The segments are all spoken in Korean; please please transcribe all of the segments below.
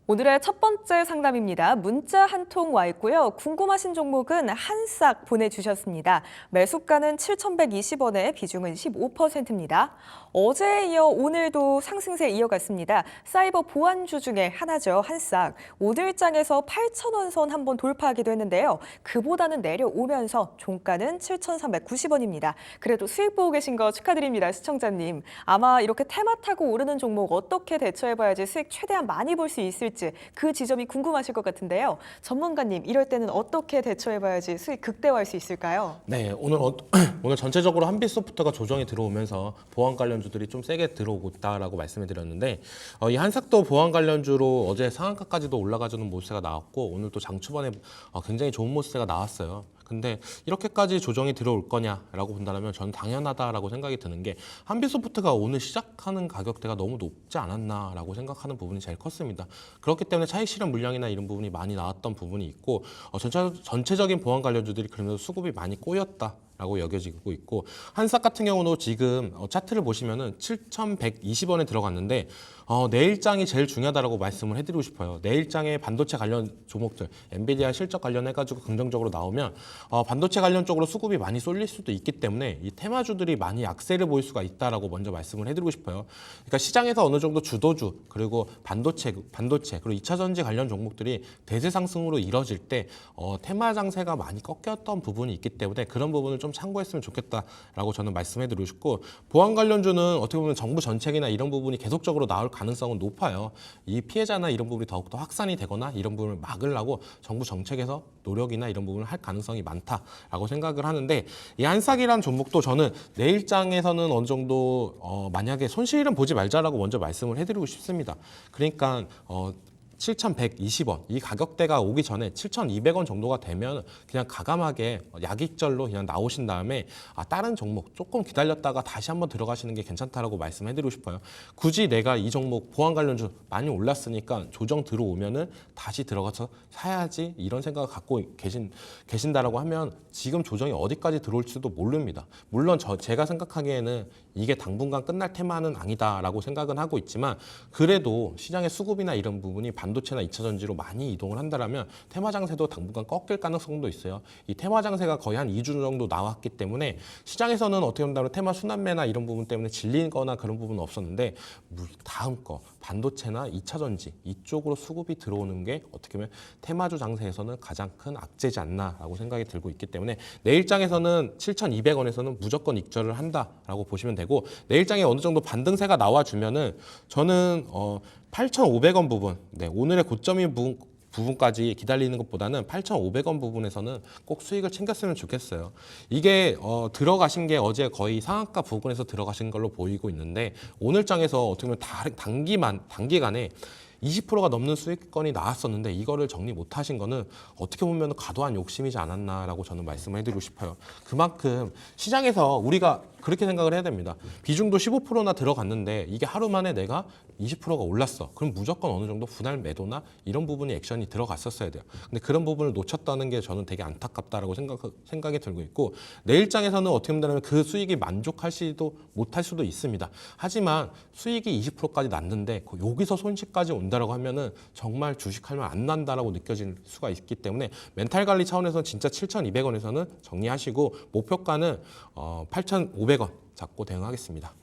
오늘의 첫 번째 상담입니다. 문자 한 통 와 있고요. 궁금하신 종목은 한 싹 보내주셨습니다. 매수가는 7,120원에 비중은 15%입니다. 어제에 이어 오늘도 상승세 이어갔습니다. 사이버 보안주 중에 하나죠. 한 싹. 오늘장에서 8,000원 선 한번 돌파하기도 했는데요. 그보다는 내려오면서 종가는 7,390원입니다. 그래도 수익 보고 계신 거 축하드립니다. 시청자님. 아마 이렇게 테마 타고 오르는 종목 어떻게 대처해봐야지 수익 최대한 많이 볼 수 있을지 그 지점이 궁금하실 것 같은데요. 전문가님, 이럴 때는 어떻게 대처해봐야지 수익 극대화할 수 있을까요? 네, 오늘 전체적으로 한빛소프트가 조정이 들어오면서 보안 관련주들이 좀 세게 들어오고 있다라고 말씀을 드렸는데 이 한삭도 보안 관련주로 어제 상한가까지도 올라가주는 모습세가 나왔고 오늘 또 장 초반에 굉장히 좋은 모습세가 나왔어요. 근데 이렇게까지 조정이 들어올 거냐라고 본다면 저는 당연하다라고 생각이 드는 게 한빛소프트가 오늘 시작하는 가격대가 너무 높지 않았나라고 생각하는 부분이 제일 컸습니다. 그렇기 때문에 차익 실현 물량이나 이런 부분이 많이 나왔던 부분이 있고 전체적인 보안 관련주들이 그러면서 수급이 많이 꼬였다. 라고 여겨지고 있고 한삭 같은 경우도 지금 차트를 보시면은 7,120원에 들어갔는데 내일장이 제일 중요하다고 말씀을 해드리고 싶어요. 내일장에 반도체 관련 종목들, 엔비디아 실적 관련해가지고 긍정적으로 나오면 반도체 관련 쪽으로 수급이 많이 쏠릴 수도 있기 때문에 이 테마주들이 많이 약세를 보일 수가 있다라고 먼저 말씀을 해드리고 싶어요. 그러니까 시장에서 어느 정도 주도주 그리고 반도체 그리고 2차 전지 관련 종목들이 대세 상승으로 이뤄질 때 테마 장세가 많이 꺾였던 부분이 있기 때문에 그런 부분을 좀 참고했으면 좋겠다라고 저는 말씀해드리고 싶고 보안 관련주는 어떻게 보면 정부 정책이나 이런 부분이 계속적으로 나올 가능성은 높아요. 이 피해자나 이런 부분이 더욱더 확산이 되거나 이런 부분을 막으려고 정부 정책에서 노력이나 이런 부분을 할 가능성이 많다라고 생각을 하는데 이 한삭이라는 종목도 저는 내일장에서는 어느 정도 만약에 손실은 보지 말자라고 먼저 말씀을 해드리고 싶습니다. 그러니까 7,120원 이 가격대가 오기 전에 7,200원 정도가 되면 그냥 가감하게 약익절로 그냥 나오신 다음에 다른 종목 조금 기다렸다가 다시 한번 들어가시는 게 괜찮다라고 말씀해드리고 싶어요. 굳이 내가 이 종목 보안 관련주 많이 올랐으니까 조정 들어오면은 다시 들어가서 사야지 이런 생각을 갖고 계신다라고 하면 지금 조정이 어디까지 들어올지도 모릅니다. 물론 제가 생각하기에는 이게 당분간 끝날 테마는 아니다라고 생각은 하고 있지만 그래도 시장의 수급이나 이런 부분이 반도체나 2차 전지로 많이 이동을 한다면 테마 장세도 당분간 꺾일 가능성도 있어요. 이 테마 장세가 거의 한 2주 정도 나왔기 때문에 시장에서는 어떻게 본다면 테마 순환매나 이런 부분 때문에 질리거나 그런 부분은 없었는데 다음 거 반도체나 2차 전지 이쪽으로 수급이 들어오는 게 어떻게 보면 테마주 장세에서는 가장 큰 악재지 않나라고 생각이 들고 있기 때문에 내일장에서는 7,200원에서는 무조건 익절을 한다라고 보시면 되고 내일장에 어느 정도 반등세가 나와주면은 저는 8,500원 부분, 오늘의 고점인 부분까지 기다리는 것보다는 8,500원 부분에서는 꼭 수익을 챙겼으면 좋겠어요. 이게 들어가신 게 어제 거의 상한가 부근에서 들어가신 걸로 보이고 있는데 오늘장에서 어떻게 보면 단기간에 20%가 넘는 수익권이 나왔었는데 이거를 정리 못 하신 거는 어떻게 보면 과도한 욕심이지 않았나라고 저는 말씀을 해드리고 싶어요. 그만큼 시장에서 우리가 그렇게 생각을 해야 됩니다. 비중도 15%나 들어갔는데 이게 하루 만에 내가 20%가 올랐어. 그럼 무조건 어느 정도 분할 매도나 이런 부분이 액션이 들어갔었어야 돼요. 근데 그런 부분을 놓쳤다는 게 저는 되게 안타깝다라고 생각이 들고 있고 내일장에서는 어떻게 보면 그 수익이 만족하시도 못할 수도 있습니다. 하지만 수익이 20%까지 났는데 여기서 손실까지 온다라고 하면은 정말 주식하면 안 난다라고 느껴질 수가 있기 때문에 멘탈 관리 차원에서는 진짜 7,200원에서는 정리하시고 목표가는 8,500원 잡고 대응하겠습니다.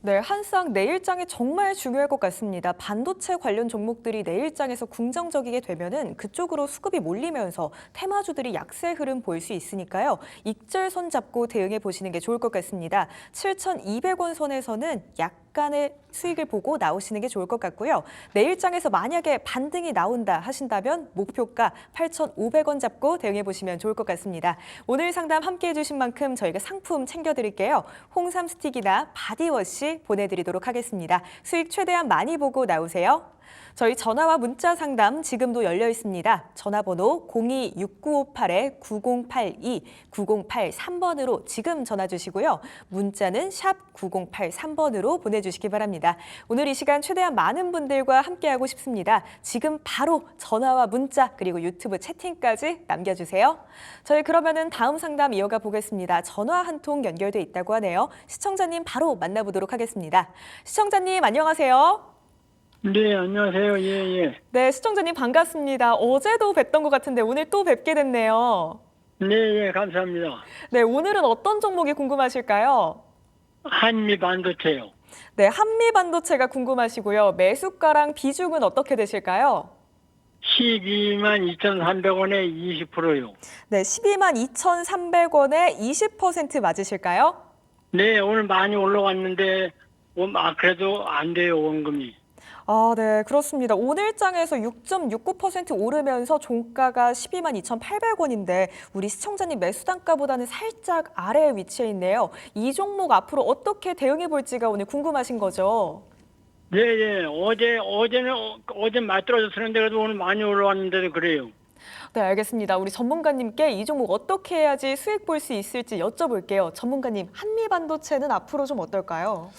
네, 한쌍 내일장이 정말 중요할 것 같습니다. 반도체 관련 종목들이 내일장에서 긍정적이게 되면은 그쪽으로 수급이 몰리면서 테마주들이 약세 흐름 보일 수 있으니까요. 익절선 잡고 대응해 보시는 게 좋을 것 같습니다. 7,200원 선에서는 약간의 수익을 보고 나오시는 게 좋을 것 같고요. 내일장에서 만약에 반등이 나온다 하신다면 목표가 8,500원 잡고 대응해 보시면 좋을 것 같습니다. 오늘 상담 함께해 주신 만큼 저희가 상품 챙겨드릴게요. 홍삼 스틱이나 바디워시 보내드리도록 하겠습니다. 수익 최대한 많이 보고 나오세요. 저희 전화와 문자 상담 지금도 열려 있습니다. 전화번호 026958-9082, 9083번으로 지금 전화 주시고요. 문자는 샵 9083번으로 보내주시기 바랍니다. 오늘 이 시간 최대한 많은 분들과 함께하고 싶습니다. 지금 바로 전화와 문자 그리고 유튜브 채팅까지 남겨주세요. 저희 그러면은 다음 상담 이어가 보겠습니다. 전화 한 통 연결돼 있다고 하네요. 시청자님 바로 만나보도록 하겠습니다. 시청자님 안녕하세요. 네, 안녕하세요. 예, 예. 네, 시청자님 반갑습니다. 어제도 뵀던 것 같은데 오늘 또 뵙게 됐네요. 네, 예, 감사합니다. 네, 오늘은 어떤 종목이 궁금하실까요? 한미 반도체요. 네, 한미 반도체가 궁금하시고요. 매수가랑 비중은 어떻게 되실까요? 12만 2,300원에 20%요. 네, 12만 2,300원에 20% 맞으실까요? 네, 오늘 많이 올라갔는데, 그래도 안 돼요, 원금이. 아, 네, 그렇습니다. 오늘장에서 6.69% 오르면서 종가가 12만 2,800원인데 우리 시청자님 매수 단가보다는 살짝 아래에 위치해 있네요. 이 종목 앞으로 어떻게 대응해 볼지가 오늘 궁금하신 거죠? 네, 예. 어제 맞들어졌었는데, 그래도 오늘 많이 올라왔는데도 그래요. 네, 알겠습니다. 우리 전문가님께 이 종목 어떻게 해야지 수익 볼 수 있을지 여쭤볼게요. 전문가님, 한미 반도체는 앞으로 좀 어떨까요?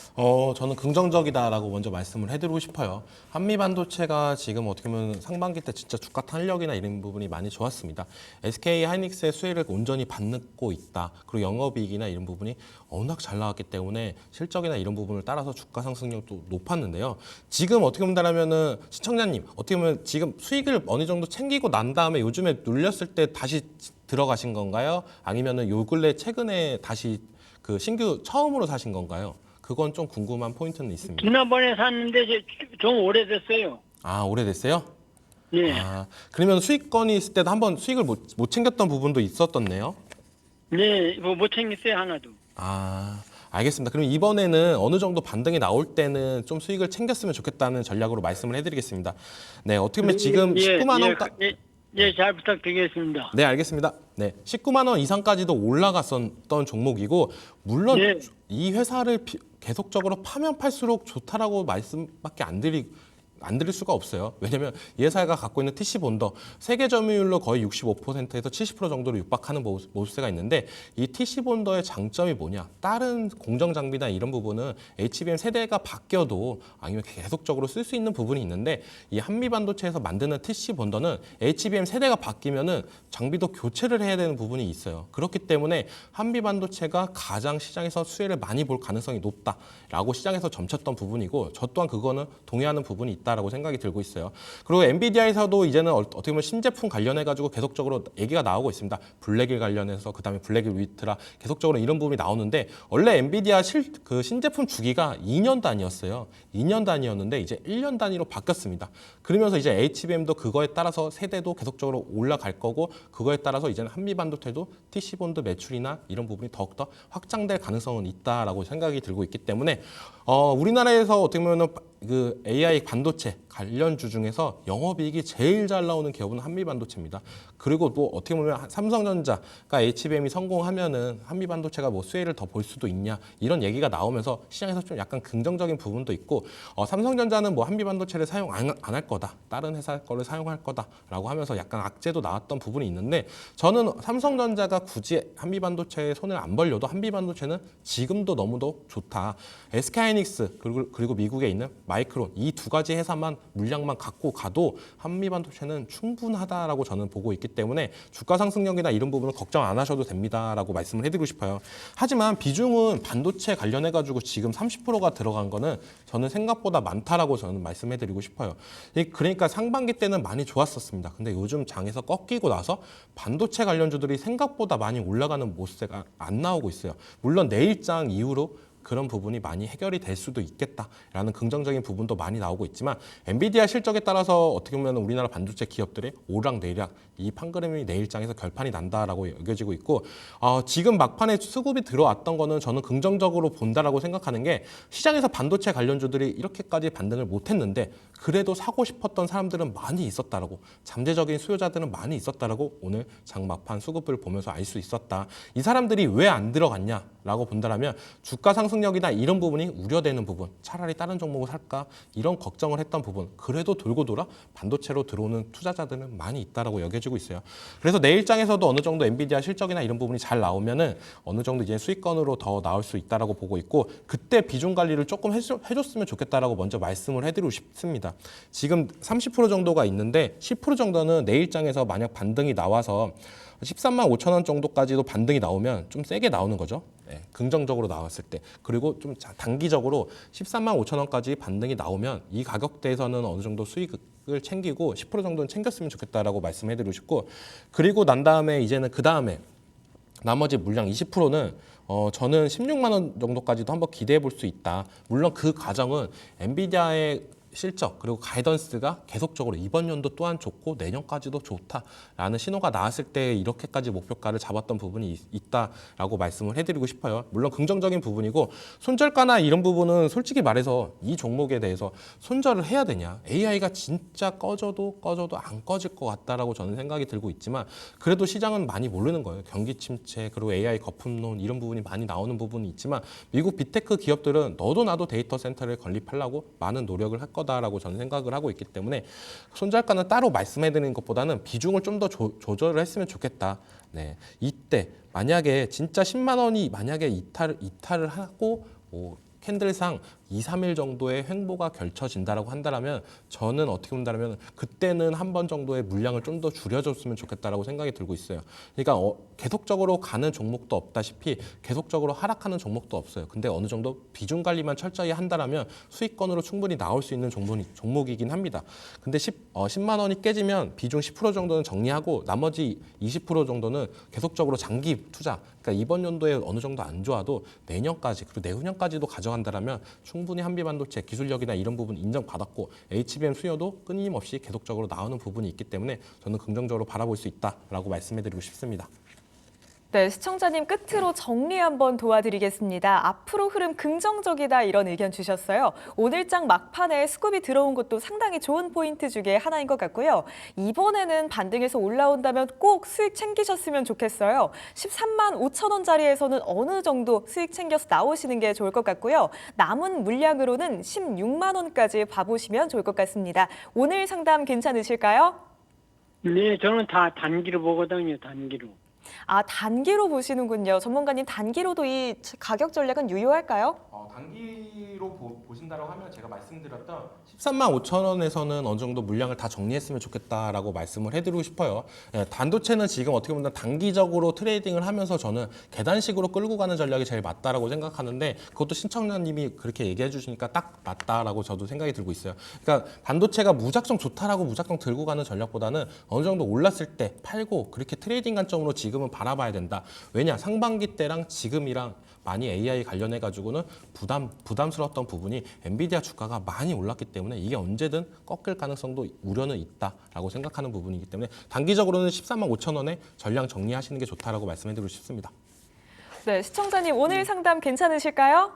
저는 긍정적이다라고 먼저 말씀을 해드리고 싶어요. 한미 반도체가 지금 어떻게 보면 상반기 때 진짜 주가 탄력이나 이런 부분이 많이 좋았습니다. SK 하이닉스의 수혜를 온전히 받고 있다. 그리고 영업이익이나 이런 부분이 워낙 잘 나왔기 때문에 실적이나 이런 부분을 따라서 주가 상승력도 높았는데요. 지금 어떻게 본다면은 시청자님 어떻게 보면 지금 수익을 어느 정도 챙기고 난 다음에 요즘에 눌렸을 때 다시 들어가신 건가요? 아니면은 요 근래 최근에 다시 그 신규 처음으로 사신 건가요? 그건 좀 궁금한 포인트는 있습니다. 지난번에 샀는데, 좀 오래됐어요. 아, 오래됐어요? 네. 아, 그러면 수익권이 있을 때도 한번 수익을 못 챙겼던 부분도 있었던네요? 네, 못 챙겼어요, 하나도. 아, 알겠습니다. 그럼 이번에는 어느 정도 반등이 나올 때는 좀 수익을 챙겼으면 좋겠다는 전략으로 말씀을 해드리겠습니다. 네, 어떻게 보면 지금 19만 원 잘 부탁드리겠습니다. 네, 알겠습니다. 네, 19만 원 이상까지도 올라갔었던 종목이고 물론 네. 이 회사를 계속적으로 파면 팔수록 좋다라고 말씀밖에 안 드릴 수가 없어요. 왜냐면 이 회사가 갖고 있는 TC 본더 세계 점유율로 거의 65%에서 70% 정도로 육박하는 모습세가 있는데 이 TC 본더의 장점이 뭐냐? 다른 공정 장비나 이런 부분은 HBM 세대가 바뀌어도 아니면 계속적으로 쓸 수 있는 부분이 있는데 이 한미 반도체에서 만드는 TC 본더는 HBM 세대가 바뀌면은 장비도 교체를 해야 되는 부분이 있어요. 그렇기 때문에 한미 반도체가 가장 시장에서 수혜를 많이 볼 가능성이 높다라고 시장에서 점쳤던 부분이고 저 또한 그거는 동의하는 부분이 있다. 라고 생각이 들고 있어요. 그리고 엔비디아에서도 이제는 어떻게 보면 신제품 관련해 가지고 계속적으로 얘기가 나오고 있습니다. 블랙일 관련해서 그다음에 블랙일 위트라 계속적으로 이런 부분이 나오는데 원래 엔비디아 그 신제품 주기가 2년 단위였어요. 2년 단위였는데 이제 1년 단위로 바뀌었습니다. 그러면서 이제 HBM도 그거에 따라서 세대도 계속적으로 올라갈 거고 그거에 따라서 이제는 한미 반도체도 TC 본드 매출이나 이런 부분이 더욱더 확장될 가능성은 있다라고 생각이 들고 있기 때문에 우리나라에서 어떻게 보면은 그 AI 반도체 관련주 중에서 영업이익이 제일 잘 나오는 기업은 한미반도체입니다. 그리고 또 어떻게 보면 삼성전자가 HBM이 성공하면은 한미반도체가 뭐 수혜를 더 볼 수도 있냐 이런 얘기가 나오면서 시장에서 좀 약간 긍정적인 부분도 있고 삼성전자는 뭐 한미반도체를 사용 안 할 거다, 다른 회사 거를 사용할 거다라고 하면서 약간 악재도 나왔던 부분이 있는데 저는 삼성전자가 굳이 한미반도체에 손을 안 벌려도 한미반도체는 지금도 너무도 좋다. SK하이닉스 그리고 미국에 있는 마이크론 이 두 가지 회사만 물량만 갖고 가도 한미반도체는 충분하다라고 저는 보고 있기 때문에 주가 상승력이나 이런 부분은 걱정 안 하셔도 됩니다라고 말씀을 해드리고 싶어요. 하지만 비중은 반도체 관련해가지고 지금 30%가 들어간 거는 저는 생각보다 많다라고 저는 말씀해드리고 싶어요. 그러니까 상반기 때는 많이 좋았었습니다. 근데 요즘 장에서 꺾이고 나서 반도체 관련주들이 생각보다 많이 올라가는 모습세가 안 나오고 있어요. 물론 내일장 이후로 그런 부분이 많이 해결이 될 수도 있겠다라는 긍정적인 부분도 많이 나오고 있지만 엔비디아 실적에 따라서 어떻게 보면 우리나라 반도체 기업들의 오락내락 이 판그램이 내일장에서 결판이 난다라고 여겨지고 있고 지금 막판에 수급이 들어왔던 거는 저는 긍정적으로 본다라고 생각하는 게 시장에서 반도체 관련주들이 이렇게까지 반등을 못했는데 그래도 사고 싶었던 사람들은 많이 있었다라고 잠재적인 수요자들은 많이 있었다라고 오늘 장 막판 수급을 보면서 알 수 있었다. 이 사람들이 왜 안 들어갔냐라고 본다라면 주가 상승력이나 이런 부분이 우려되는 부분 차라리 다른 종목을 살까 이런 걱정을 했던 부분 그래도 돌고 돌아 반도체로 들어오는 투자자들은 많이 있다라고 여겨지고 있어요. 그래서 내일장에서도 어느 정도 엔비디아 실적이나 이런 부분이 잘 나오면은 어느 정도 이제 수익권으로 더 나올 수 있다라고 보고 있고 그때 비중 관리를 조금 해줬으면 좋겠다라고 먼저 말씀을 해드리고 싶습니다. 지금 30% 정도가 있는데 10% 정도는 내일장에서 만약 반등이 나와서 13만 5천 원 정도까지도 반등이 나오면 좀 세게 나오는 거죠. 긍정적으로 나왔을 때 그리고 좀 단기적으로 13만 5천 원까지 반등이 나오면 이 가격대에서는 어느 정도 수익을 챙기고 10% 정도는 챙겼으면 좋겠다라고 말씀해드리고 싶고 그리고 난 다음에 이제는 그 다음에 나머지 물량 20%는 저는 16만 원 정도까지도 한번 기대해 볼 수 있다. 물론 그 과정은 엔비디아의 실적 그리고 가이던스가 계속적으로 이번 연도 또한 좋고 내년까지도 좋다라는 신호가 나왔을 때 이렇게까지 목표가를 잡았던 부분이 있다라고 말씀을 해드리고 싶어요. 물론 긍정적인 부분이고 손절가나 이런 부분은 솔직히 말해서 이 종목에 대해서 손절을 해야 되냐? AI가 진짜 꺼져도 안 꺼질 것 같다라고 저는 생각이 들고 있지만 그래도 시장은 많이 모르는 거예요. 경기 침체 그리고 AI 거품론 이런 부분이 많이 나오는 부분이 있지만 미국 빅테크 기업들은 너도 나도 데이터 센터를 건립하려고 많은 노력을 할 거다라고 저는 생각을 하고 있기 때문에 손절가는 따로 말씀해드리는 것보다는 비중을 좀 더 조절을 했으면 좋겠다. 네, 이때 만약에 진짜 10만 원이 만약에 이탈을 하고 캔들상 2, 3일 정도의 횡보가 결쳐진다라고 한다면 저는 어떻게 본다면 그때는 한 번 정도의 물량을 좀 더 줄여줬으면 좋겠다라고 생각이 들고 있어요. 그러니까 계속적으로 가는 종목도 없다시피 계속적으로 하락하는 종목도 없어요. 근데 어느 정도 비중 관리만 철저히 한다라면 수익권으로 충분히 나올 수 있는 종목이긴 합니다. 근데 10만 원이 깨지면 비중 10% 정도는 정리하고 나머지 20% 정도는 계속적으로 장기 투자. 그러니까 이번 연도에 어느 정도 안 좋아도 내년까지 그리고 내후년까지도 가져간다라면 충분히 한비반도체 기술력이나 이런 부분 인정받았고 HBM 수요도 끊임없이 계속적으로 나오는 부분이 있기 때문에 저는 긍정적으로 바라볼 수 있다라고 말씀해드리고 싶습니다. 네, 시청자님 끝으로 정리 한번 도와드리겠습니다. 앞으로 흐름 긍정적이다 이런 의견 주셨어요. 오늘장 막판에 스쿰이 들어온 것도 상당히 좋은 포인트 중에 하나인 것 같고요. 이번에는 반등해서 올라온다면 꼭 수익 챙기셨으면 좋겠어요. 13만 5천 원짜리에서는 어느 정도 수익 챙겨서 나오시는 게 좋을 것 같고요. 남은 물량으로는 16만 원까지 봐보시면 좋을 것 같습니다. 오늘 상담 괜찮으실까요? 네, 저는 다 단기로 보거든요. 단기로. 아, 단기로 보시는군요. 전문가님, 단기로도 이 가격 전략은 유효할까요? 단기로 보신다고 하면 제가 말씀드렸던 13만 5천 원에서는 어느 정도 물량을 다 정리했으면 좋겠다라고 말씀을 해드리고 싶어요. 반도체는 지금 어떻게 보면 단기적으로 트레이딩을 하면서 저는 계단식으로 끌고 가는 전략이 제일 맞다라고 생각하는데 그것도 신청자님이 그렇게 얘기해 주시니까 딱 맞다라고 저도 생각이 들고 있어요. 그러니까 반도체가 무작정 좋다라고 무작정 들고 가는 전략보다는 어느 정도 올랐을 때 팔고 그렇게 트레이딩 관점으로 지금은 바라봐야 된다. 왜냐? 상반기 때랑 지금이랑 많이 AI 관련해 가지고는 부담스러웠던 부분이 엔비디아 주가가 많이 올랐기 때문에 이게 언제든 꺾일 가능성도 우려는 있다라고 생각하는 부분이기 때문에 단기적으로는 13만 5천 원에 전량 정리하시는 게 좋다라고 말씀해드리고 싶습니다. 네, 시청자님 오늘 상담 괜찮으실까요?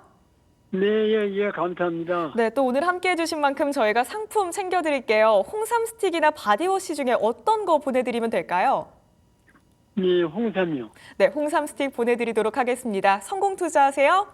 네, 예, 감사합니다. 네, 또 오늘 함께해 주신 만큼 저희가 상품 챙겨드릴게요. 홍삼 스틱이나 바디워시 중에 어떤 거 보내드리면 될까요? 네, 홍삼이요. 네, 홍삼 스틱 보내드리도록 하겠습니다. 성공 투자하세요.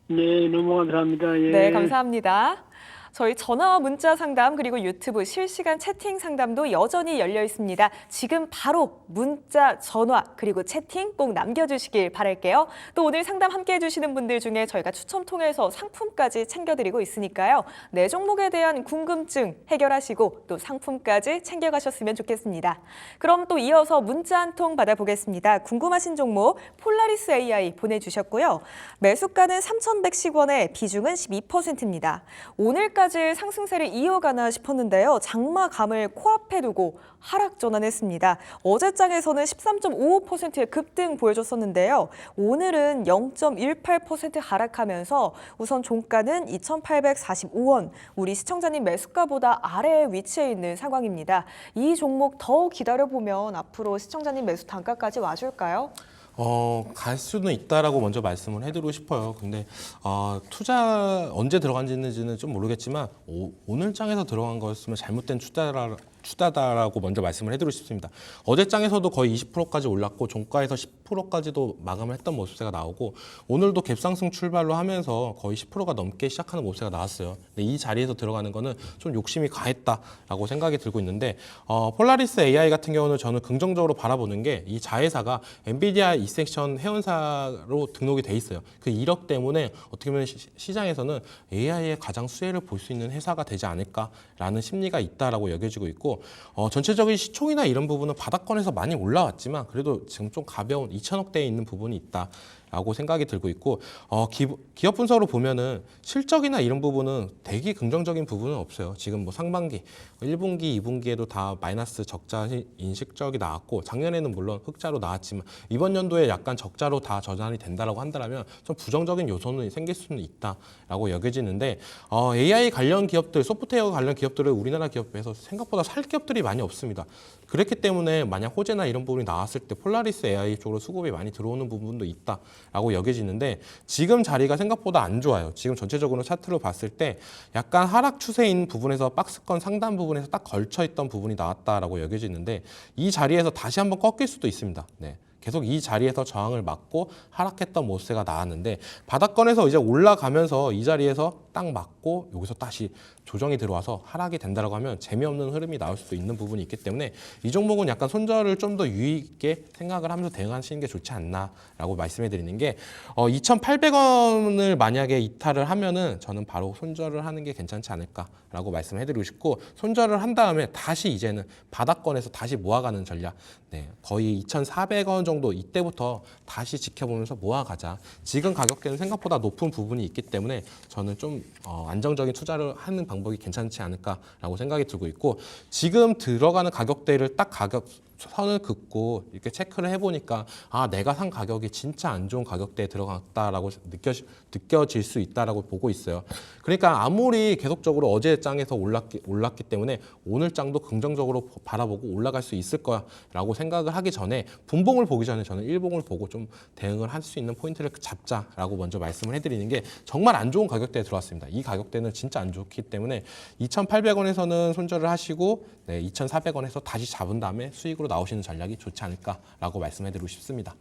네, 너무 감사합니다. 예. 네, 감사합니다. 저희 전화와 문자 상담 그리고 유튜브 실시간 채팅 상담도 여전히 열려 있습니다. 지금 바로 문자, 전화 그리고 채팅 꼭 남겨주시길 바랄게요. 또 오늘 상담 함께 해주시는 분들 중에 저희가 추첨 통해서 상품까지 챙겨드리고 있으니까요. 내 종목에 대한 궁금증 해결하시고 또 상품까지 챙겨가셨으면 좋겠습니다. 그럼 또 이어서 문자 한 통 받아보겠습니다. 궁금하신 종목 폴라리스 AI 보내주셨고요. 매수가는 3,110원에 비중은 12%입니다. 오늘까지 상승세를 이어가나 싶었는데요. 장마감을 코앞에 두고 하락 전환했습니다. 어제장에서는 13.55%의 급등 보여줬었는데요. 오늘은 0.18% 하락하면서 우선 종가는 2,845원, 우리 시청자님 매수가보다 아래에 위치해 있는 상황입니다. 이 종목 더 기다려보면 앞으로 시청자님 매수 단가까지 와줄까요? 갈 수는 있다라고 먼저 말씀을 해드리고 싶어요. 근데 투자 언제 들어간지는 좀 모르겠지만 오늘장에서 들어간 거였으면 잘못된 투자다라고 먼저 말씀을 해드리고 싶습니다. 어제 장에서도 거의 20%까지 올랐고 종가에서 10%까지도 마감을 했던 모습세가 나오고 오늘도 갭상승 출발로 하면서 거의 10%가 넘게 시작하는 모습세가 나왔어요. 근데 이 자리에서 들어가는 거는 좀 욕심이 가했다라고 생각이 들고 있는데 폴라리스 AI 같은 경우는 저는 긍정적으로 바라보는 게 이 자회사가 엔비디아 이섹션 회원사로 등록이 돼 있어요. 그 이력 때문에 어떻게 보면 시장에서는 AI의 가장 수혜를 볼 수 있는 회사가 되지 않을까라는 심리가 있다라고 여겨지고 있고 전체적인 시총이나 이런 부분은 바닥권에서 많이 올라왔지만 그래도 지금 좀 가벼운 2천억대에 있는 부분이 있다. 라고 생각이 들고 있고 기업 분석으로 보면은 실적이나 이런 부분은 되게 긍정적인 부분은 없어요. 지금 뭐 상반기 1분기, 2분기에도 다 마이너스 적자인 실적이 나왔고 작년에는 물론 흑자로 나왔지만 이번 연도에 약간 적자로 다 전환이 된다라고 한다면 좀 부정적인 요소는 생길 수는 있다라고 여겨지는데 AI 관련 기업들, 소프트웨어 관련 기업들을 우리나라 기업에서 생각보다 살 기업들이 많이 없습니다. 그렇기 때문에 만약 호재나 이런 부분이 나왔을 때 폴라리스 AI 쪽으로 수급이 많이 들어오는 부분도 있다라고 여겨지는데 지금 자리가 생각보다 안 좋아요. 지금 전체적으로 차트로 봤을 때 약간 하락 추세인 부분에서 박스권 상단 부분에서 딱 걸쳐 있던 부분이 나왔다라고 여겨지는데 이 자리에서 다시 한번 꺾일 수도 있습니다. 네. 계속 이 자리에서 저항을 맞고 하락했던 모습가 나왔는데 바닥권에서 이제 올라가면서 이 자리에서 딱 맞고 여기서 다시 조정이 들어와서 하락이 된다라고 하면 재미없는 흐름이 나올 수도 있는 부분이 있기 때문에 이 종목은 약간 손절을 좀 더 유의 있게 생각을 하면서 대응하시는 게 좋지 않나라고 말씀해 드리는 게 2,800원을 만약에 이탈을 하면은 저는 바로 손절을 하는 게 괜찮지 않을까라고 말씀해 드리고 싶고 손절을 한 다음에 다시 이제는 바닥권에서 다시 모아가는 전략 거의 2,400원 정도 이때부터 다시 지켜보면서 모아가자. 지금 가격대는 생각보다 높은 부분이 있기 때문에 저는 좀 안정적인 투자를 하는 방법이 괜찮지 않을까라고 생각이 들고 있고 지금 들어가는 가격대를 딱 가격 선을 긋고 이렇게 체크를 해보니까 내가 산 가격이 진짜 안 좋은 가격대에 들어갔다라고 느껴질 수 있다라고 보고 있어요. 그러니까 아무리 계속적으로 어제 장에서 올랐기 때문에 오늘 장도 긍정적으로 바라보고 올라갈 수 있을 거야라고 생각을 하기 전에 분봉을 보기 전에 저는 일봉을 보고 좀 대응을 할 수 있는 포인트를 잡자라고 먼저 말씀을 해드리는 게 정말 안 좋은 가격대에 들어왔습니다. 이 가격대는 진짜 안 좋기 때문에 2,800원에서는 손절을 하시고 2,400원에서 다시 잡은 다음에 수익으로 나오시는 전략이 좋지 않을까라고 말씀해드리고 싶습니다.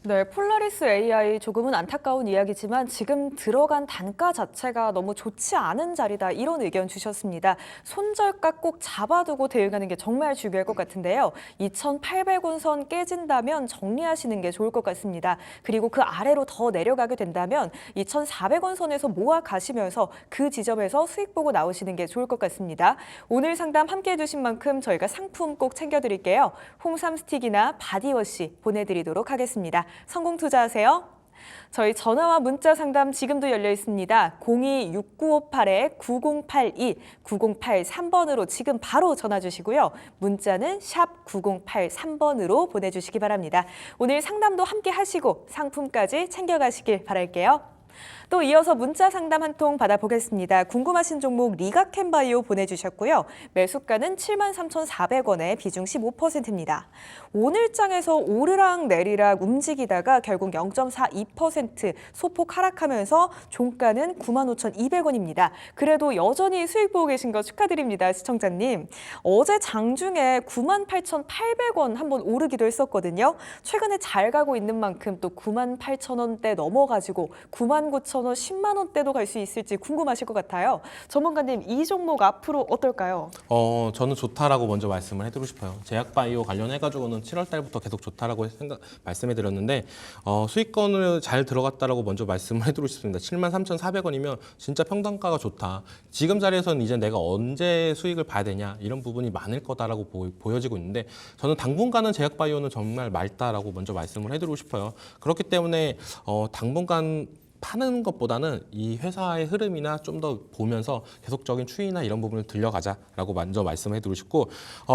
네, 폴라리스 AI 조금은 안타까운 이야기지만 지금 들어간 단가 자체가 너무 좋지 않은 자리다 이런 의견 주셨습니다. 손절가 꼭 잡아두고 대응하는 게 정말 중요할 것 같은데요. 2,800원 선 깨진다면 정리하시는 게 좋을 것 같습니다. 그리고 그 아래로 더 내려가게 된다면 2,400원 선에서 모아 가시면서 그 지점에서 수익 보고 나오시는 게 좋을 것 같습니다. 오늘 상담 함께해 주신 만큼 저희가 상품 꼭 챙겨드릴게요. 홍삼 스틱이나 바디워시 보내드리도록 하겠습니다. 성공 투자하세요. 저희 전화와 문자 상담 지금도 열려 있습니다. 026958-9082, 9083번으로 지금 바로 전화 주시고요. 문자는 샵 9083번으로 보내주시기 바랍니다. 오늘 상담도 함께 하시고 상품까지 챙겨가시길 바랄게요. 또 이어서 문자 상담 한 통 받아보겠습니다. 궁금하신 종목 리가캠바이오 보내주셨고요. 매수가는 73,400원에 비중 15%입니다. 오늘 장에서 오르락 내리락 움직이다가 결국 0.42% 소폭 하락하면서 종가는 95,200원입니다. 그래도 여전히 수익 보고 계신 거 축하드립니다. 시청자님. 어제 장중에 98,800원 한번 오르기도 했었거든요. 최근에 잘 가고 있는 만큼 또 98,000원대 넘어가지고 99,000원, 10만 원대도 갈 수 있을지 궁금하실 것 같아요. 전문가님, 이 종목 앞으로 어떨까요? 저는 좋다라고 먼저 말씀을 해드리고 싶어요. 제약바이오 관련해가지고는 7월 달부터 계속 좋다라고 말씀해드렸는데 수익권을 잘 들어갔다라고 먼저 말씀을 해드리고 싶습니다. 73,400원이면 진짜 평단가가 좋다. 지금 자리에서는 이제 내가 언제 수익을 봐야 되냐 이런 부분이 많을 거다라고 보여지고 있는데 저는 당분간은 제약바이오는 정말 맑다라고 먼저 말씀을 해드리고 싶어요. 그렇기 때문에 당분간 파는 것보다는 이 회사의 흐름이나 좀 더 보면서 계속적인 추이나 이런 부분을 들려가자라고 먼저 말씀해 드리고 싶고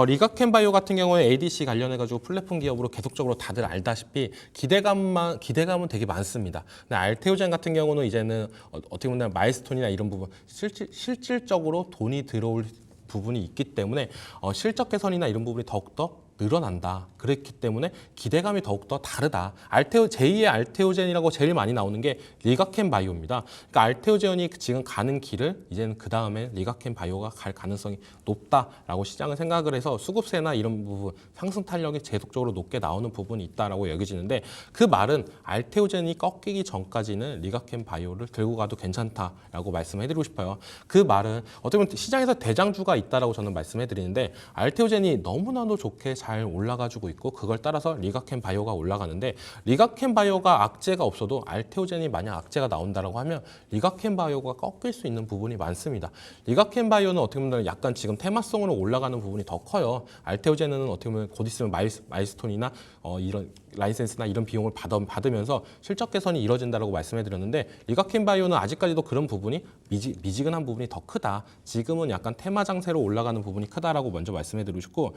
리가캠바이오 같은 경우에 ADC 관련해가지고 플랫폼 기업으로 계속적으로 다들 알다시피 기대감은 되게 많습니다. 근데 알테오젠 같은 경우는 이제는 어떻게 보면 마일스톤이나 이런 부분 실질적으로 돈이 들어올 부분이 있기 때문에 실적 개선이나 이런 부분이 더욱더 늘어난다. 그렇기 때문에 기대감이 더욱더 다르다. 제2의 알테오젠이라고 제일 많이 나오는 게 리가캠 바이오입니다. 그러니까 알테오젠이 지금 가는 길을 이제는 그 다음에 리가캠 바이오가 갈 가능성이 높다라고 시장은 생각을 해서 수급세나 이런 부분 상승 탄력이 계속적으로 높게 나오는 부분이 있다라고 여겨지는데 그 말은 알테오젠이 꺾이기 전까지는 리가캠 바이오를 들고 가도 괜찮다라고 말씀해드리고 싶어요. 그 말은 어떻게 보면 시장에서 대장주가 있다라고 저는 말씀해드리는데 알테오젠이 너무나도 좋게 잘 올라가지고 있고 그걸 따라서 리가캠 바이오가 올라가는데 리가캠 바이오가 악재가 없어도 알테오젠이 만약 악재가 나온다라고 하면 리가캠 바이오가 꺾일 수 있는 부분이 많습니다. 리가캠 바이오는 어떻게 보면 약간 지금 테마성으로 올라가는 부분이 더 커요. 알테오젠은 어떻게 보면 곧 있으면 마일스톤이나 이런 라이센스나 이런 비용을 받으면서 실적 개선이 이뤄진다라고 말씀해 드렸는데 리가켄바이오는 아직까지도 그런 부분이 미지근한 부분이 더 크다. 지금은 약간 테마 장세로 올라가는 부분이 크다라고 먼저 말씀해 드리고 싶고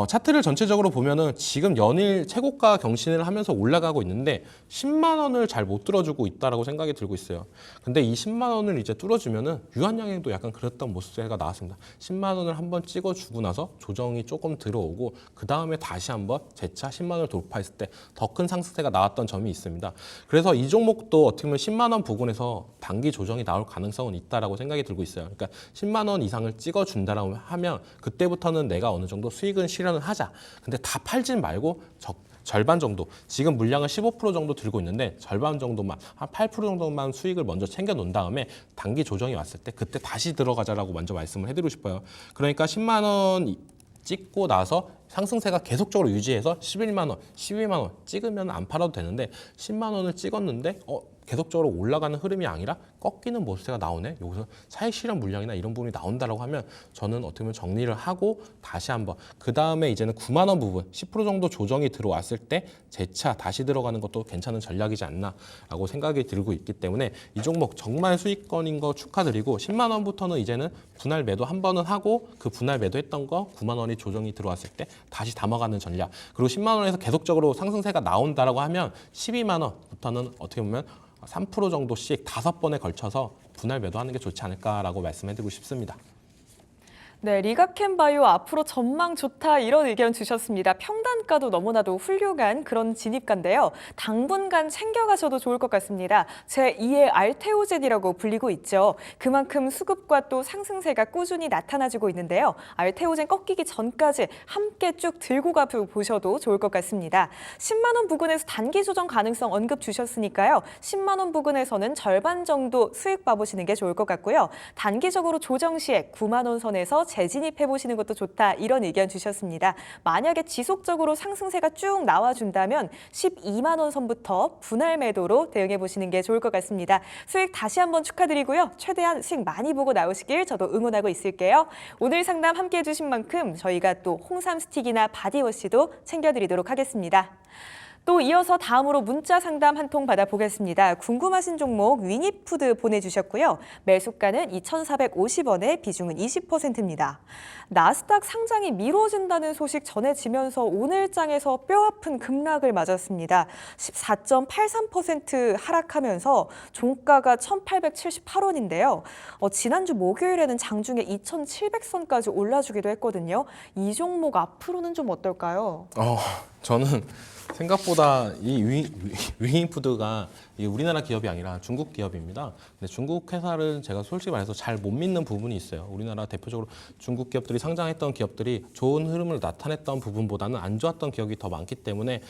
차트를 전체적으로 보면은 지금 연일 최고가 경신을 하면서 올라가고 있는데 10만 원을 잘 못 뚫어주고 있다라고 생각이 들고 있어요. 근데 이 10만 원을 이제 뚫어주면은 유한양행도 약간 그랬던 모습가 나왔습니다. 10만 원을 한번 찍어주고 나서 조정이 조금 들어오고 그 다음에 다시 한번 재차 10만 원을 돌파했을 때 더 큰 상승세가 나왔던 점이 있습니다. 그래서 이 종목도 어떻게 보면 10만 원 부근에서 단기 조정이 나올 가능성은 있다라고 생각이 들고 있어요. 그러니까 10만 원 이상을 찍어준다라고 하면 그때부터는 내가 어느 정도 수익은 실현을 하자. 근데 다 팔진 말고 절반 정도, 지금 물량을 15% 정도 들고 있는데 절반 정도만, 한 8% 정도만 수익을 먼저 챙겨 놓은 다음에 단기 조정이 왔을 때 그때 다시 들어가자라고 먼저 말씀을 해드리고 싶어요. 그러니까 10만 원 찍고 나서 상승세가 계속적으로 유지해서 11만 원, 12만 원 찍으면 안 팔아도 되는데 10만 원을 찍었는데 계속적으로 올라가는 흐름이 아니라 꺾이는 모습세가 나오네. 여기서 차익 실현 물량이나 이런 부분이 나온다라고 하면 저는 어떻게 보면 정리를 하고 다시 한번 그 다음에 이제는 9만 원 부분 10% 정도 조정이 들어왔을 때 재차 다시 들어가는 것도 괜찮은 전략이지 않나라고 생각이 들고 있기 때문에 이 종목 정말 수익권인 거 축하드리고 10만 원부터는 이제는 분할 매도 한 번은 하고 그 분할 매도했던 거 9만 원이 조정이 들어왔을 때 다시 담아가는 전략. 그리고 10만 원에서 계속적으로 상승세가 나온다라고 하면 12만 원부터는 어떻게 보면 3% 정도씩 5번에 걸쳐서 분할 매도하는 게 좋지 않을까라고 말씀해드리고 싶습니다. 네, 리가켄바이오 앞으로 전망 좋다 이런 의견 주셨습니다. 평단가도 너무나도 훌륭한 그런 진입가인데요. 당분간 챙겨가셔도 좋을 것 같습니다. 제2의 알테오젠이라고 불리고 있죠. 그만큼 수급과 또 상승세가 꾸준히 나타나주고 있는데요. 알테오젠 꺾이기 전까지 함께 쭉 들고 가보셔도 좋을 것 같습니다. 10만 원 부근에서 단기 조정 가능성 언급 주셨으니까요. 10만 원 부근에서는 절반 정도 수익 봐보시는 게 좋을 것 같고요. 단기적으로 조정 시에 9만 원 선에서 재진입해보시는 것도 좋다 이런 의견 주셨습니다. 만약에 지속적으로 상승세가 쭉 나와준다면 12만 원 선부터 분할 매도로 대응해보시는 게 좋을 것 같습니다. 수익 다시 한번 축하드리고요. 최대한 수익 많이 보고 나오시길 저도 응원하고 있을게요. 오늘 상담 함께해 주신 만큼 저희가 또 홍삼 스틱이나 바디워시도 챙겨드리도록 하겠습니다. 또 이어서 다음으로 문자 상담 한 통 받아보겠습니다. 궁금하신 종목 위니푸드 보내주셨고요. 매수가는 2,450원에 비중은 20%입니다. 나스닥 상장이 미뤄진다는 소식 전해지면서 오늘 장에서 뼈아픈 급락을 맞았습니다. 14.83% 하락하면서 종가가 1,878원인데요. 지난주 목요일에는 장중에 2,700선까지 올라주기도 했거든요. 이 종목 앞으로는 좀 어떨까요? 저는 생각보다 이 위잉푸드가 우리나라 기업이 아니라 중국 기업입니다. 근데 중국 회사를 제가 솔직히 말해서 잘 못 믿는 부분이 있어요. 우리나라 대표적으로 중국 기업들이 상장했던 기업들이 좋은 흐름을 나타냈던 부분보다는 안 좋았던 기업이 더 많기 때문에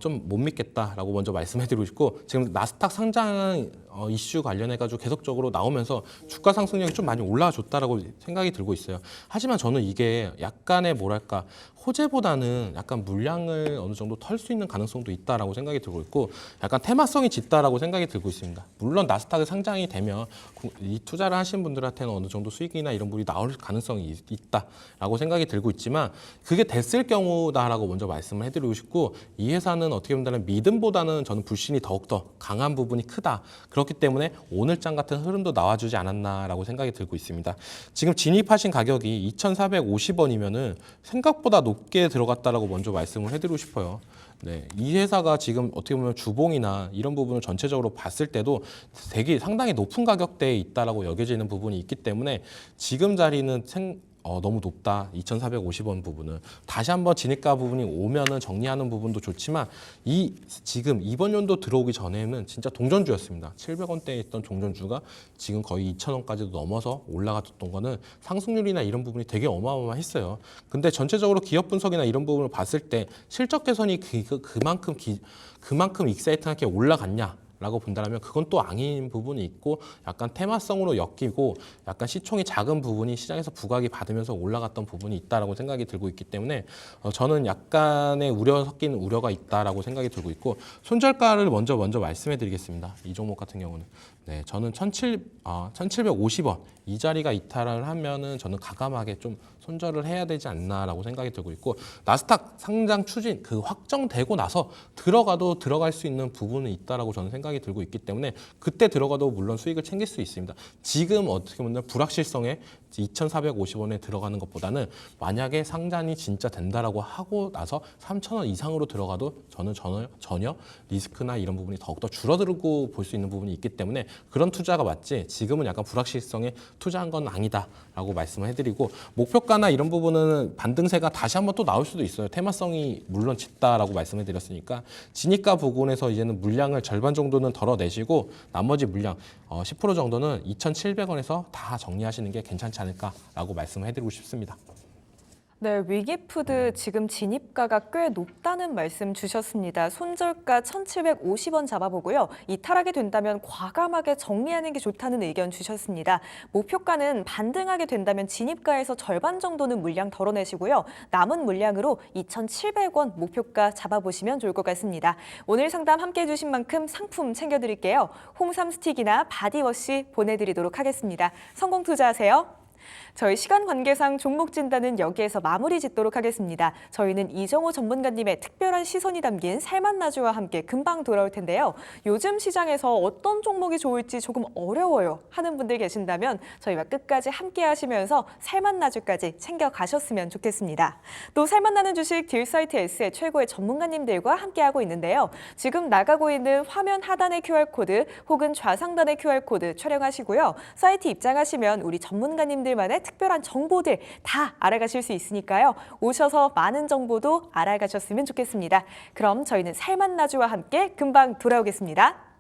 좀 못 믿겠다라고 먼저 말씀해드리고 싶고 지금 나스닥 상장 이슈 관련해가지고 계속적으로 나오면서 주가 상승력이 좀 많이 올라와줬다라고 생각이 들고 있어요. 하지만 저는 이게 약간의 뭐랄까 호재보다는 약간 물량을 어느 정도 털 수 있는 가능성도 있다라고 생각이 들고 있고 약간 테마성이 짙다라고 생각이 들고 있습니다. 물론 나스닥에 상장이 되면 이 투자를 하신 분들한테는 어느 정도 수익이나 이런 부분이 나올 가능성이 있다라고 생각이 들고 있지만 그게 됐을 경우다라고 먼저 말씀을 해드리고 싶고 이 회사는 어떻게 보면 믿음보다는 저는 불신이 더욱더 강한 부분이 크다. 그렇기 때문에 오늘 장 같은 흐름도 나와주지 않았나라고 생각이 들고 있습니다. 지금 진입하신 가격이 2,450원이면은 생각보다 높게 들어갔다라고 먼저 말씀을 해드리고 싶어요. 네, 이 회사가 지금 어떻게 보면 주봉이나 이런 부분을 전체적으로 봤을 때도 되게 상당히 높은 가격대에 있다라고 여겨지는 부분이 있기 때문에 지금 자리는 너무 높다. 2,450원 부분은 다시 한번 진입가 부분이 오면은 정리하는 부분도 좋지만 지금 이번 연도 들어오기 전에는 진짜 동전주였습니다. 700원대에 있던 동전주가 지금 거의 2,000원까지도 넘어서 올라갔던 거는 상승률이나 이런 부분이 되게 어마어마했어요. 근데 전체적으로 기업 분석이나 이런 부분을 봤을 때 실적 개선이 그만큼 익사이팅하게 올라갔냐? 라고 본다면 그건 또 아닌 부분이 있고 약간 테마성으로 엮이고 약간 시총이 작은 부분이 시장에서 부각이 받으면서 올라갔던 부분이 있다라고 생각이 들고 있기 때문에 저는 약간의 우려 섞인 우려가 있다라고 생각이 들고 있고 손절가를 먼저 말씀해 드리겠습니다. 이 종목 같은 경우는 네, 저는 1,750원 이 자리가 이탈을 하면은 저는 과감하게 좀 손절을 해야 되지 않나라고 생각이 들고 있고 나스닥 상장 추진 그 확정되고 나서 들어가도 들어갈 수 있는 부분은 있다라고 저는 생각이 들고 있기 때문에 그때 들어가도 물론 수익을 챙길 수 있습니다. 지금 어떻게 보면 불확실성에 2,450원에 들어가는 것보다는 만약에 상장이 진짜 된다라고 하고 나서 3,000원 이상으로 들어가도 저는 전혀 리스크나 이런 부분이 더욱더 줄어들고 볼 수 있는 부분이 있기 때문에 그런 투자가 맞지 지금은 약간 불확실성에 투자한 건 아니다라고 말씀을 해드리고 목표가나 이런 부분은 반등세가 다시 한번 또 나올 수도 있어요. 테마성이 물론 짙다라고 말씀을 드렸으니까 진입가 부분에서 이제는 물량을 절반 정도는 덜어내시고 나머지 물량 10% 정도는 2,700원에서 다 정리하시는 게 괜찮지 않을까라고 말씀을 해드리고 싶습니다. 네, 위기푸드 지금 진입가가 꽤 높다는 말씀 주셨습니다. 손절가 1,750원 잡아보고요. 이탈하게 된다면 과감하게 정리하는 게 좋다는 의견 주셨습니다. 목표가는 반등하게 된다면 진입가에서 절반 정도는 물량 덜어내시고요. 남은 물량으로 2,700원 목표가 잡아보시면 좋을 것 같습니다. 오늘 상담 함께해 주신 만큼 상품 챙겨드릴게요. 홍삼 스틱이나 바디워시 보내드리도록 하겠습니다. 성공 투자하세요. 저희 시간 관계상 종목 진단은 여기에서 마무리 짓도록 하겠습니다. 저희는 이정호 전문가님의 특별한 시선이 담긴 살맛나주와 함께 금방 돌아올 텐데요. 요즘 시장에서 어떤 종목이 좋을지 조금 어려워요 하는 분들 계신다면 저희와 끝까지 함께 하시면서 살맛나주까지 챙겨가셨으면 좋겠습니다. 또 살맛나는 주식 딜사이트 S의 최고의 전문가님들과 함께하고 있는데요. 지금 나가고 있는 화면 하단의 QR코드 혹은 좌상단의 QR코드 촬영하시고요. 사이트 입장하시면 우리 전문가님들만의 특별한 정보들 다 알아가실 수 있으니까요. 오셔서 많은 정보도 알아가셨으면 좋겠습니다. 그럼 저희는 살맛나주와 함께 금방 돌아오겠습니다.